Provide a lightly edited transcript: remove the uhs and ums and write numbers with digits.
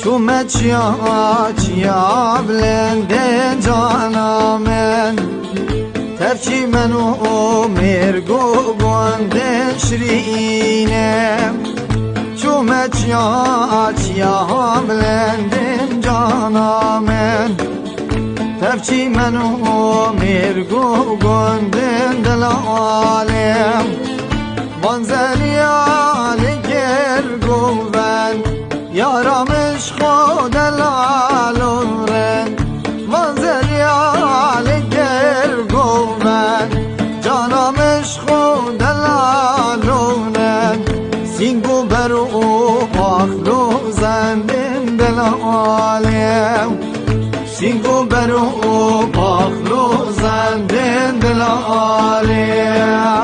چومه چیا بلنده جانا من تفچی منو مرگو گنده شرینه چومه چیا بلنده جانا من تفچی منو مرگو گنده دلالم منزلیال گرگو بند یارمش خود لالورن منزلیال گرگو بند جانمش خود لالورن سینگو برو پاخلو زندن دلالم سینگو برو پاخلو زندن دلالم